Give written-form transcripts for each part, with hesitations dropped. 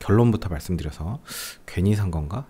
결론부터 말씀드려서 괜히 산 건가?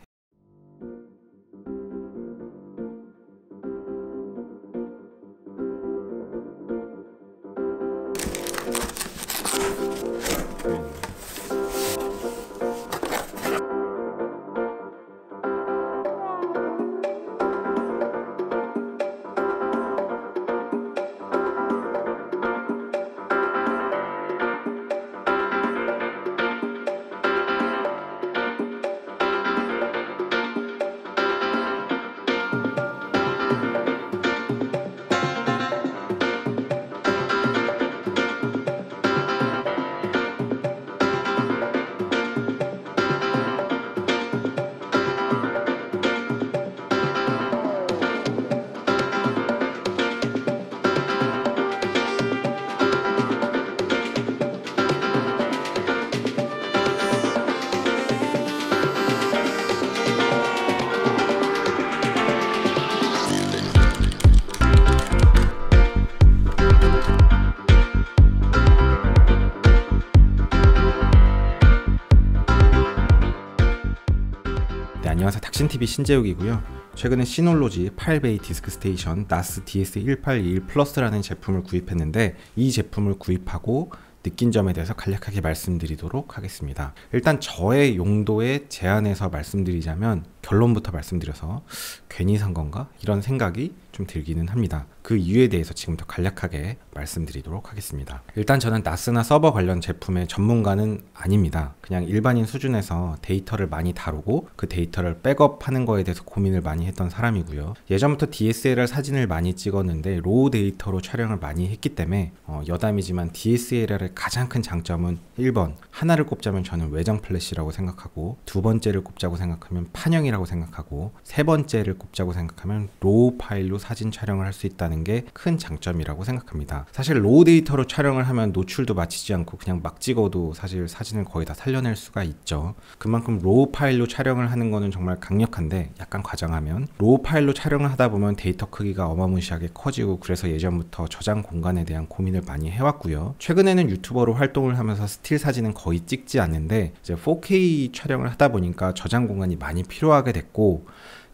안녕하세요. 닥신TV 신재욱이고요. 최근에 시놀로지 8베이 디스크 스테이션 나스 DS1821 플러스라는 제품을 구입했는데 이 제품을 구입하고 느낀 점에 대해서 간략하게 말씀드리도록 하겠습니다. 일단 저의 용도에 제한해서 말씀드리자면 결론부터 말씀드려서 괜히 산 건가? 이런 생각이 좀 들기는 합니다. 그 이유에 대해서 지금부터 간략하게 말씀드리도록 하겠습니다. 일단 저는 나스나 서버 관련 제품의 전문가는 아닙니다. 그냥 일반인 수준에서 데이터를 많이 다루고 그 데이터를 백업하는 거에 대해서 고민을 많이 했던 사람이고요. 예전부터 DSLR 사진을 많이 찍었는데 로우 데이터로 촬영을 많이 했기 때문에 여담이지만 DSLR의 가장 큰 장점은 1번 하나를 꼽자면 저는 외장 플래시라고 생각하고, 두 번째를 꼽자고 생각하면 판형이라고 생각하고, 세 번째를 꼽자고 생각하면 로우 파일로 사진 촬영을 할 수 있다는 게 큰 장점이라고 생각합니다. 사실 로우 데이터로 촬영을 하면 노출도 맞추지 않고 그냥 막 찍어도 사실 사진을 거의 다 살려낼 수가 있죠. 그만큼 로우 파일로 촬영을 하는 거는 정말 강력한데, 약간 과장하면 로우 파일로 촬영을 하다 보면 데이터 크기가 어마무시하게 커지고, 그래서 예전부터 저장 공간에 대한 고민을 많이 해왔고요. 최근에는 유튜버로 활동을 하면서 스틸 사진은 거의 찍지 않는데 이제 4K 촬영을 하다 보니까 저장 공간이 많이 필요하게 됐고,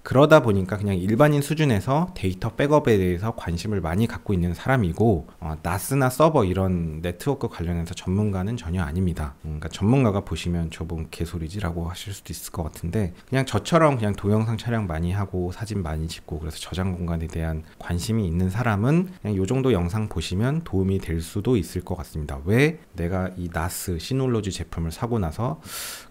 그러다 보니까 그냥 일반인 수준에서 데이터 백업에 대해서 관심을 많이 갖고 있는 사람이고, 나스나 서버 이런 네트워크 관련해서 전문가는 전혀 아닙니다. 그러니까 전문가가 보시면 저분 개소리지라고 하실 수도 있을 것 같은데, 그냥 저처럼 그냥 동영상 촬영 많이 하고 사진 많이 찍고 그래서 저장 공간에 대한 관심이 있는 사람은 그냥 요 정도 영상 보시면 도움이 될 수도 있을 것 같습니다. 왜 내가 이 나스 시놀로지 제품을 사고 나서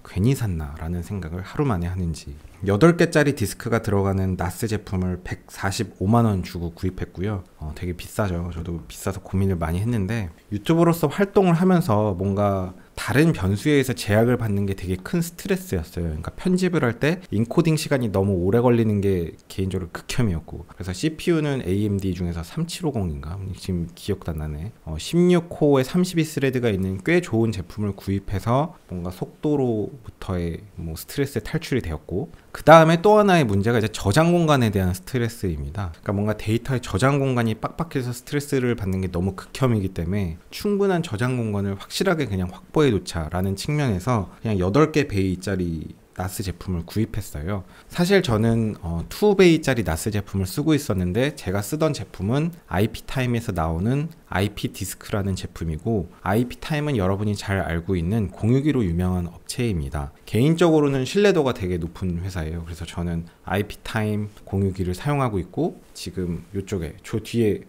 괜히 샀나 라는 생각을 하루 만에 하는지. 8개짜리 디스크가 들어가는 나스 제품을 145만원 주고 구입했고요. 되게 비싸죠. 저도 비싸서 고민을 많이 했는데, 유튜버로서 활동을 하면서 뭔가 다른 변수에 의해서 제약을 받는 게 되게 큰 스트레스였어요. 그러니까 편집을 할 때 인코딩 시간이 너무 오래 걸리는 게 개인적으로 극혐이었고, 그래서 CPU는 AMD 중에서 3750인가? 지금 기억도 안 나네. 16코어에 32스레드가 있는 꽤 좋은 제품을 구입해서 뭔가 속도로부터의 뭐 스트레스에 탈출이 되었고, 그 다음에 또 하나의 문제가 이제 저장 공간에 대한 스트레스입니다. 그러니까 뭔가 데이터의 저장 공간이 빡빡해서 스트레스를 받는 게 너무 극혐이기 때문에 충분한 저장 공간을 확실하게 그냥 확보해 놓자라는 측면에서 그냥 8개 베이짜리 나스 제품을 구입했어요. 사실 저는 2베이짜리 나스 제품을 쓰고 있었는데, 제가 쓰던 제품은 IP타임에서 나오는 IP 디스크라는 제품이고, IP타임은 여러분이 잘 알고 있는 공유기로 유명한 업체입니다. 개인적으로는 신뢰도가 되게 높은 회사예요. 그래서 저는 IP타임 공유기를 사용하고 있고, 지금 이쪽에 저 뒤에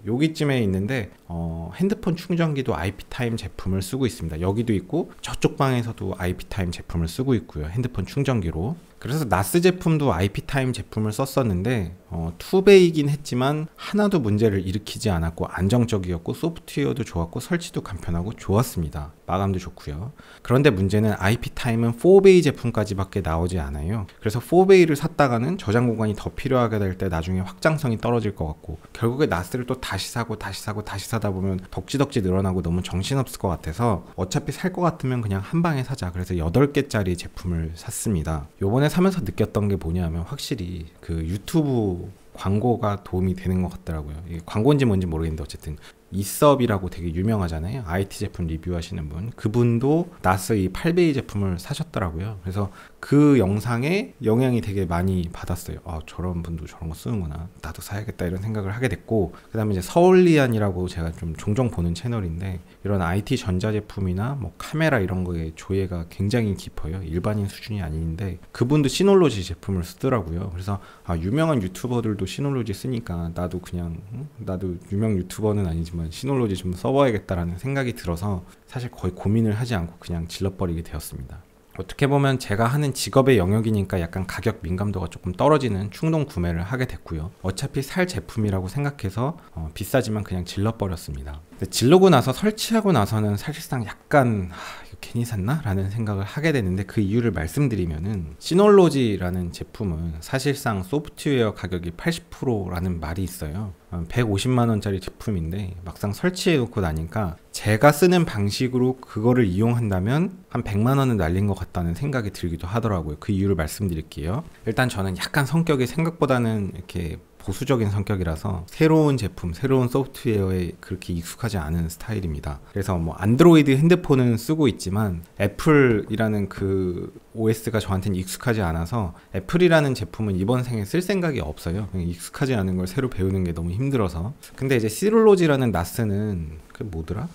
여기쯤에 있는데 핸드폰 충전기도 IP타임 제품을 쓰고 있습니다. 여기도 있고 저쪽 방에서도 IP타임 제품을 쓰고 있고요. 핸드폰 충전기로. 그래서 나스 제품도 IP타임 제품을 썼었는데 2베이긴 했지만 하나도 문제를 일으키지 않았고 안정적이었고 소프트웨어도 좋았고 설치도 간편하고 좋았습니다. 마감도 좋고요. 그런데 문제는 IP타임은 4베이 제품까지밖에 나오지 않아요. 그래서 4베이를 샀다가는 저장 공간이 더 필요하게 될 때 나중에 확장성이 떨어질 것 같고, 결국에 나스를 또 다시 사고 다시 사다 보면 덕지덕지 늘어나고 너무 정신없을 것 같아서 어차피 살 것 같으면 그냥 한 방에 사자. 그래서 8개짜리 제품을 샀습니다. 요번에 사면서 느꼈던 게 뭐냐면, 확실히 그 유튜브 광고가 도움이 되는 것 같더라고요. 이게 광고인지 뭔지 모르겠는데 어쨌든 이섭이라고 되게 유명하잖아요. IT 제품 리뷰하시는 분. 그분도 나스 이 8베이 제품을 사셨더라고요. 그래서 그 영상에 영향이 되게 많이 받았어요. 아, 저런 분도 저런 거 쓰는구나. 나도 사야겠다 이런 생각을 하게 됐고, 그 다음에 이제 서울리안이라고 제가 좀 종종 보는 채널인데, 이런 IT 전자제품이나 뭐 카메라 이런 거에 조예가 굉장히 깊어요. 일반인 수준이 아닌데 그분도 시놀로지 제품을 쓰더라고요. 그래서 아, 유명한 유튜버들도 시놀로지 쓰니까 나도 그냥 나도 유명 유튜버는 아니지만 시놀로지 좀 써봐야겠다라는 생각이 들어서 사실 거의 고민을 하지 않고 그냥 질러버리게 되었습니다. 어떻게 보면 제가 하는 직업의 영역이니까 약간 가격 민감도가 조금 떨어지는 충동 구매를 하게 됐고요. 어차피 살 제품이라고 생각해서 비싸지만 그냥 질러버렸습니다. 근데 질르고 나서 설치하고 나서는 사실상 약간 이거 괜히 샀나? 라는 생각을 하게 되는데, 그 이유를 말씀드리면은 시놀로지라는 제품은 사실상 소프트웨어 가격이 80%라는 말이 있어요. 150만원짜리 제품인데 막상 설치해 놓고 나니까 제가 쓰는 방식으로 그거를 이용한다면 한 100만원은 날린 것 같다는 생각이 들기도 하더라고요. 그 이유를 말씀드릴게요. 일단 저는 약간 성격이 생각보다는 이렇게 보수적인 성격이라서 새로운 제품, 새로운 소프트웨어에 그렇게 익숙하지 않은 스타일입니다. 그래서 뭐 안드로이드 핸드폰은 쓰고 있지만 애플이라는 그 OS가 저한테는 익숙하지 않아서 애플이라는 제품은 이번 생에 쓸 생각이 없어요. 익숙하지 않은 걸 새로 배우는 게 너무 힘들어서. 근데 이제 시놀로지라는 나스는 그 뭐더라?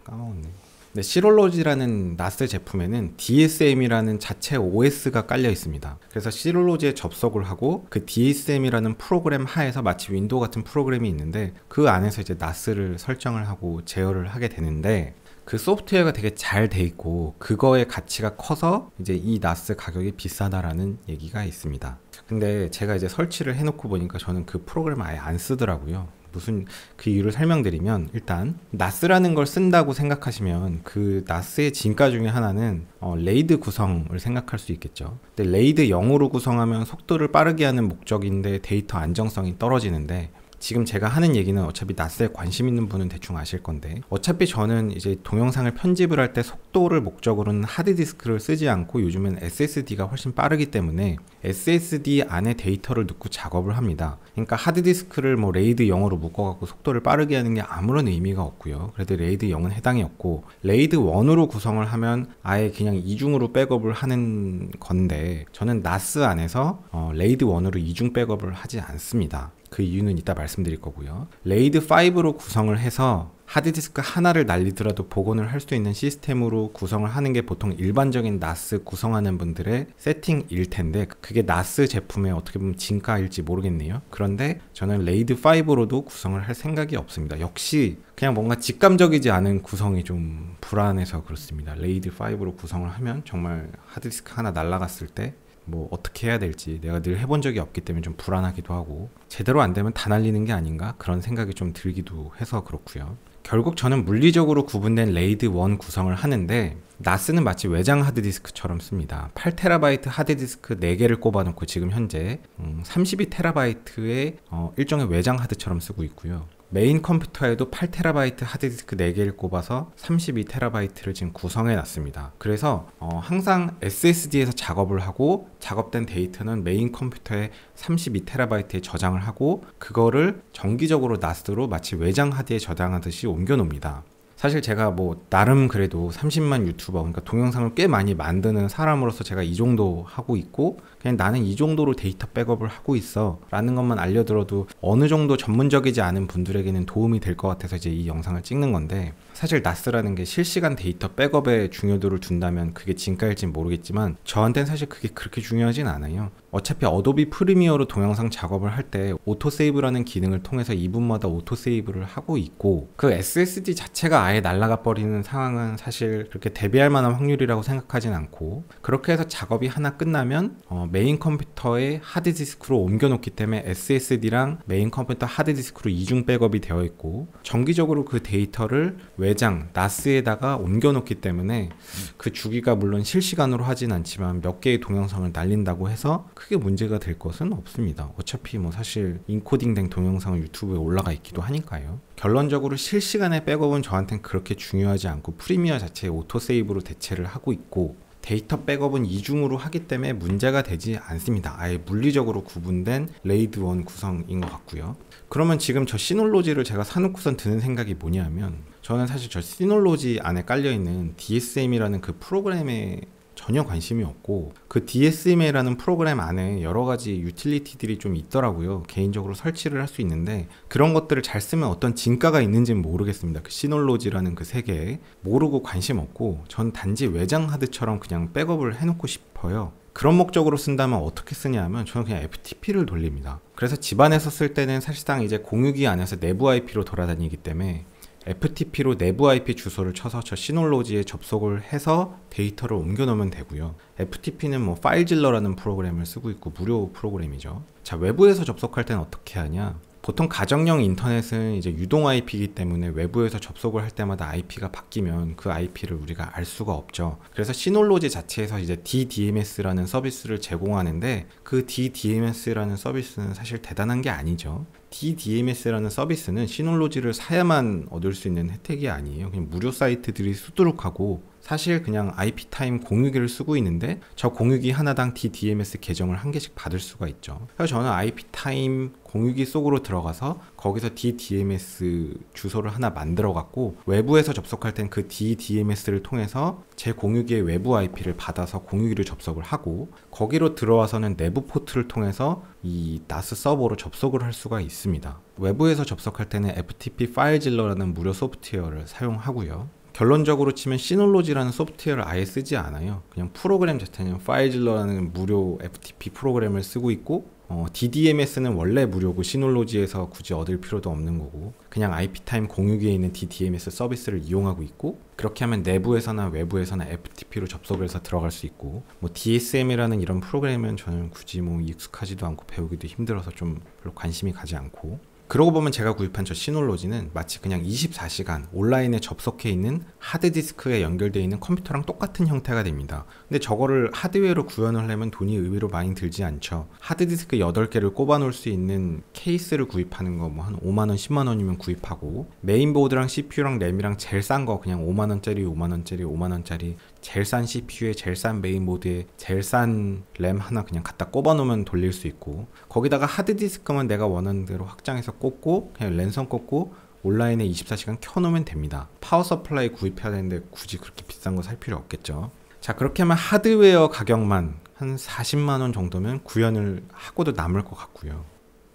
까먹었네. 네, 시롤로지라는 나스 제품에는 DSM이라는 자체 OS가 깔려 있습니다. 그래서 시롤로지에 접속을 하고 그 DSM이라는 프로그램 하에서 마치 윈도우 같은 프로그램이 있는데 그 안에서 이제 나스를 설정을 하고 제어를 하게 되는데, 그 소프트웨어가 되게 잘 돼 있고 그거의 가치가 커서 이제 이 나스 가격이 비싸다라는 얘기가 있습니다. 근데 제가 이제 설치를 해놓고 보니까 저는 그 프로그램을 아예 안 쓰더라고요. 무슨 그 이유를 설명드리면, 일단 나스라는 걸 쓴다고 생각하시면 그 나스의 진가 중에 하나는 레이드 구성을 생각할 수 있겠죠. 근데 레이드 0으로 구성하면 속도를 빠르게 하는 목적인데 데이터 안정성이 떨어지는데, 지금 제가 하는 얘기는 어차피 나스에 관심 있는 분은 대충 아실 건데, 어차피 저는 이제 동영상을 편집을 할 때 속도를 목적으로는 하드디스크를 쓰지 않고 요즘엔 SSD가 훨씬 빠르기 때문에 SSD 안에 데이터를 넣고 작업을 합니다. 그러니까 하드디스크를 뭐 레이드 0으로 묶어갖고 속도를 빠르게 하는 게 아무런 의미가 없고요. 그래도 레이드 0은 해당이 없고, 레이드 1으로 구성을 하면 아예 그냥 이중으로 백업을 하는 건데, 저는 나스 안에서 레이드 1으로 이중 백업을 하지 않습니다. 그 이유는 이따 말씀드릴 거고요. 레이드 5로 구성을 해서 하드디스크 하나를 날리더라도 복원을 할 수 있는 시스템으로 구성을 하는 게 보통 일반적인 나스 구성하는 분들의 세팅일 텐데, 그게 나스 제품의 어떻게 보면 진가일지 모르겠네요. 그런데 저는 레이드 5로도 구성을 할 생각이 없습니다. 역시 그냥 뭔가 직감적이지 않은 구성이 좀 불안해서 그렇습니다. 레이드 5로 구성을 하면 정말 하드디스크 하나 날라갔을 때 뭐 어떻게 해야 될지 내가 늘 해본 적이 없기 때문에 좀 불안하기도 하고, 제대로 안 되면 다 날리는 게 아닌가 그런 생각이 좀 들기도 해서 그렇고요. 결국 저는 물리적으로 구분된 레이드 1 구성을 하는데, 나스는 마치 외장 하드디스크처럼 씁니다. 8TB 하드디스크 4개를 꼽아놓고 지금 현재 32TB의 일종의 외장 하드처럼 쓰고 있고요. 메인 컴퓨터에도 8TB 하드디스크 4개를 꼽아서 32TB를 지금 구성해 놨습니다. 그래서 항상 SSD에서 작업을 하고 작업된 데이터는 메인 컴퓨터에 32TB에 저장을 하고 그거를 정기적으로 나스로 마치 외장 하드에 저장하듯이 옮겨 놓습니다. 사실 제가 뭐 나름 그래도 30만 유튜버, 그러니까 동영상을 꽤 많이 만드는 사람으로서 제가 이 정도 하고 있고, 그냥 나는 이 정도로 데이터 백업을 하고 있어 라는 것만 알려들어도 어느 정도 전문적이지 않은 분들에게는 도움이 될 것 같아서 이제 이 영상을 찍는 건데, 사실 나스라는 게 실시간 데이터 백업에 중요도를 둔다면 그게 진가일진 모르겠지만 저한테는 사실 그게 그렇게 중요하진 않아요. 어차피 어도비 프리미어로 동영상 작업을 할 때 오토세이브라는 기능을 통해서 2분마다 오토세이브를 하고 있고, 그 SSD 자체가 아예 날아가 버리는 상황은 사실 그렇게 대비할 만한 확률이라고 생각하진 않고, 그렇게 해서 작업이 하나 끝나면 메인 컴퓨터에 하드디스크로 옮겨 놓기 때문에 SSD랑 메인 컴퓨터 하드디스크로 이중 백업이 되어 있고, 정기적으로 그 데이터를 외장 나스에다가 옮겨 놓기 때문에 그 주기가 물론 실시간으로 하진 않지만 몇 개의 동영상을 날린다고 해서 크게 문제가 될 것은 없습니다. 어차피 뭐 사실 인코딩된 동영상은 유튜브에 올라가 있기도 하니까요. 결론적으로 실시간의 백업은 저한테는 그렇게 중요하지 않고 프리미어 자체의 오토세이브로 대체를 하고 있고, 데이터 백업은 이중으로 하기 때문에 문제가 되지 않습니다. 아예 물리적으로 구분된 레이드 1 구성인 것 같고요. 그러면 지금 저 시놀로지를 제가 사놓고선 드는 생각이 뭐냐면, 저는 사실 저 시놀로지 안에 깔려있는 DSM이라는 그 프로그램에 전혀 관심이 없고, 그 DSM이라는 프로그램 안에 여러 가지 유틸리티들이 좀 있더라고요. 개인적으로 설치를 할 수 있는데 그런 것들을 잘 쓰면 어떤 진가가 있는지는 모르겠습니다. 그 시놀로지라는 그 세계에 모르고 관심 없고, 전 단지 외장 하드처럼 그냥 백업을 해놓고 싶어요. 그런 목적으로 쓴다면 어떻게 쓰냐면 저는 그냥 FTP를 돌립니다. 그래서 집안에서 쓸 때는 사실상 이제 공유기 안에서 내부 IP로 돌아다니기 때문에 FTP로 내부 IP 주소를 쳐서 저 시놀로지에 접속을 해서 데이터를 옮겨 놓으면 되고요. FTP는 뭐 파일질러라는 프로그램을 쓰고 있고 무료 프로그램이죠. 자, 외부에서 접속할 때는 어떻게 하냐? 보통 가정용 인터넷은 이제 유동 IP이기 때문에 외부에서 접속을 할 때마다 IP가 바뀌면 그 IP를 우리가 알 수가 없죠. 그래서 시놀로지 자체에서 이제 DDMS라는 서비스를 제공하는데, 그 DDMS라는 서비스는 사실 대단한 게 아니죠. DDMS라는 서비스는 시놀로지를 사야만 얻을 수 있는 혜택이 아니에요. 그냥 무료 사이트들이 수두룩하고, 사실 그냥 IP타임 공유기를 쓰고 있는데 저 공유기 하나당 DDMS 계정을 한 개씩 받을 수가 있죠. 그래서 저는 IP타임 공유기 속으로 들어가서 거기서 DDMS 주소를 하나 만들어 갖고 외부에서 접속할 땐 그 DDMS를 통해서 제 공유기의 외부 IP를 받아서 공유기를 접속을 하고, 거기로 들어와서는 내부 포트를 통해서 이 NAS 서버로 접속을 할 수가 있습니다. 외부에서 접속할 때는 FTP 파일질러라는 무료 소프트웨어를 사용하고요. 결론적으로 치면 시놀로지라는 소프트웨어를 아예 쓰지 않아요. 그냥 프로그램 자체는 파일질러라는 무료 FTP 프로그램을 쓰고 있고, DDMS는 원래 무료고 시놀로지에서 굳이 얻을 필요도 없는 거고, 그냥 IP타임 공유기에 있는 DDMS 서비스를 이용하고 있고, 그렇게 하면 내부에서나 외부에서나 FTP로 접속을 해서 들어갈 수 있고, 뭐 DSM이라는 이런 프로그램은 저는 굳이 뭐 익숙하지도 않고 배우기도 힘들어서 좀 별로 관심이 가지 않고, 그러고 보면 제가 구입한 저 시놀로지는 마치 그냥 24시간 온라인에 접속해 있는 하드디스크에 연결되어 있는 컴퓨터랑 똑같은 형태가 됩니다. 근데 저거를 하드웨어로 구현을 하려면 돈이 의외로 많이 들지 않죠. 하드디스크 8개를 꼽아 놓을 수 있는 케이스를 구입하는 거 뭐 한 5만원, 10만원이면 구입하고, 메인보드랑 CPU랑 램이랑 제일 싼 거 그냥 5만원짜리, 5만원짜리, 5만원짜리 제일 싼 CPU에 제일 싼 메인보드에 제일 싼 램 하나 그냥 갖다 꼽아 놓으면 돌릴 수 있고, 거기다가 하드디스크만 내가 원하는 대로 확장해서 꽂고 그냥 랜선 꽂고 온라인에 24시간 켜놓으면 됩니다. 파워 서플라이 구입해야 되는데 굳이 그렇게 비싼 거 살 필요 없겠죠. 자, 그렇게 하면 하드웨어 가격만 한 40만원 정도면 구현을 하고도 남을 것 같고요.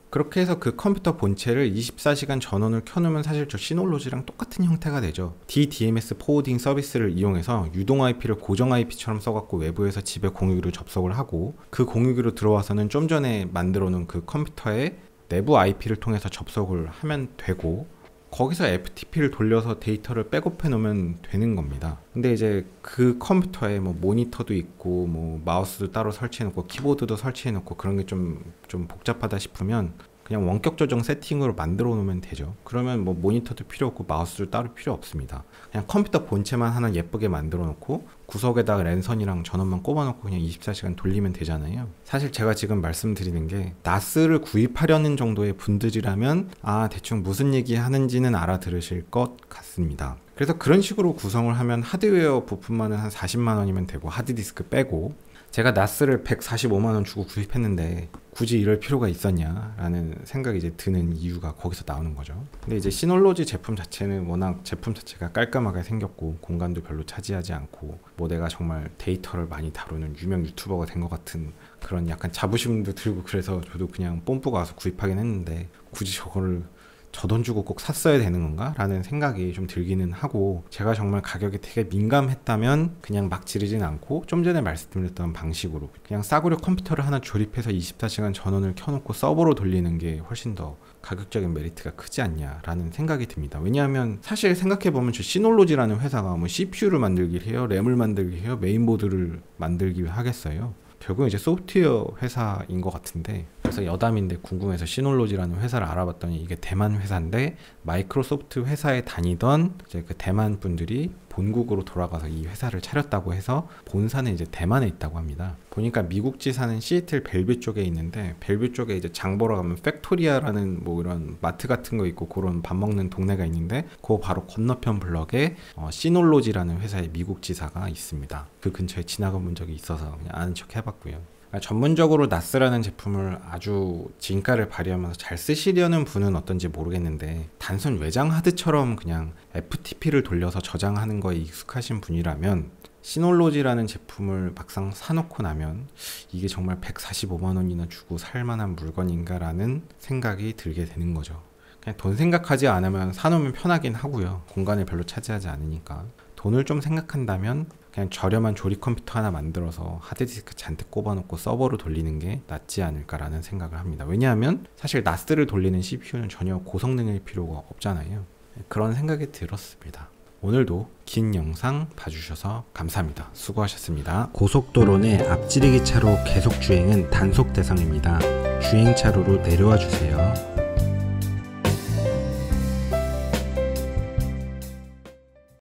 그렇게 해서 그 컴퓨터 본체를 24시간 전원을 켜놓으면 사실 저 시놀로지랑 똑같은 형태가 되죠. DDMS 포워딩 서비스를 이용해서 유동 IP를 고정 IP처럼 써갖고 외부에서 집에 공유기로 접속을 하고, 그 공유기로 들어와서는 좀 전에 만들어 놓은 그 컴퓨터에 내부 IP를 통해서 접속을 하면 되고, 거기서 FTP를 돌려서 데이터를 백업해 놓으면 되는 겁니다. 근데 이제 그 컴퓨터에 뭐 모니터도 있고 뭐 마우스도 따로 설치해 놓고 키보드도 설치해 놓고 그런 게 좀 복잡하다 싶으면 그냥 원격 조정 세팅으로 만들어 놓으면 되죠. 그러면 뭐 모니터도 필요 없고 마우스도 따로 필요 없습니다. 그냥 컴퓨터 본체만 하나 예쁘게 만들어 놓고 구석에다가 랜선이랑 전원만 꼽아 놓고 그냥 24시간 돌리면 되잖아요. 사실 제가 지금 말씀드리는 게 NAS를 구입하려는 정도의 분들이라면 대충 무슨 얘기 하는지는 알아들으실 것 같습니다. 그래서 그런 식으로 구성을 하면 하드웨어 부품만은 한 40만 원이면 되고, 하드디스크 빼고, 제가 NAS를 145만원 주고 구입했는데 굳이 이럴 필요가 있었냐라는 생각이 이제 드는 이유가 거기서 나오는 거죠. 근데 이제 시놀로지 제품 자체는 워낙 제품 자체가 깔끔하게 생겼고 공간도 별로 차지하지 않고, 뭐 내가 정말 데이터를 많이 다루는 유명 유튜버가 된 것 같은 그런 약간 자부심도 들고, 그래서 저도 그냥 뽐뿌가 와서 구입하긴 했는데 굳이 저거를 저 돈 주고 꼭 샀어야 되는 건가? 라는 생각이 좀 들기는 하고, 제가 정말 가격에 되게 민감했다면 그냥 막 지르진 않고 좀 전에 말씀드렸던 방식으로 그냥 싸구려 컴퓨터를 하나 조립해서 24시간 전원을 켜놓고 서버로 돌리는 게 훨씬 더 가격적인 메리트가 크지 않냐라는 생각이 듭니다. 왜냐하면 사실 생각해보면 저 시놀로지라는 회사가 뭐 CPU를 만들기 해요, 램을 만들기 해요, 메인보드를 만들기 하겠어요. 결국은 이제 소프트웨어 회사인 것 같은데, 그래서 여담인데 궁금해서 시놀로지라는 회사를 알아봤더니 이게 대만 회사인데 마이크로소프트 회사에 다니던 이제 그 대만 분들이 본국으로 돌아가서 이 회사를 차렸다고 해서 본사는 이제 대만에 있다고 합니다. 보니까 미국 지사는 시애틀 벨뷰 쪽에 있는데, 벨뷰 쪽에 이제 장 보러 가면 팩토리아라는 뭐 이런 마트 같은 거 있고 그런 밥 먹는 동네가 있는데, 그 바로 건너편 블럭에 시놀로지라는 회사의 미국 지사가 있습니다. 그 근처에 지나가 본 적이 있어서 그냥 아는 척 해봤고요. 전문적으로 나스라는 제품을 아주 진가를 발휘하면서 잘 쓰시려는 분은 어떤지 모르겠는데, 단순 외장 하드처럼 그냥 FTP를 돌려서 저장하는 거에 익숙하신 분이라면 시놀로지라는 제품을 막상 사놓고 나면 이게 정말 145만 원이나 주고 살만한 물건인가 라는 생각이 들게 되는 거죠. 그냥 돈 생각하지 않으면 사놓으면 편하긴 하고요. 공간을 별로 차지하지 않으니까. 돈을 좀 생각한다면 그냥 저렴한 조립 컴퓨터 하나 만들어서 하드디스크 잔뜩 꼽아놓고 서버로 돌리는 게 낫지 않을까라는 생각을 합니다. 왜냐하면 사실 나스를 돌리는 CPU는 전혀 고성능일 필요가 없잖아요. 그런 생각이 들었습니다. 오늘도 긴 영상 봐주셔서 감사합니다. 수고하셨습니다. 고속도로 내 앞지르기 차로 계속 주행은 단속 대상입니다. 주행 차로로 내려와 주세요.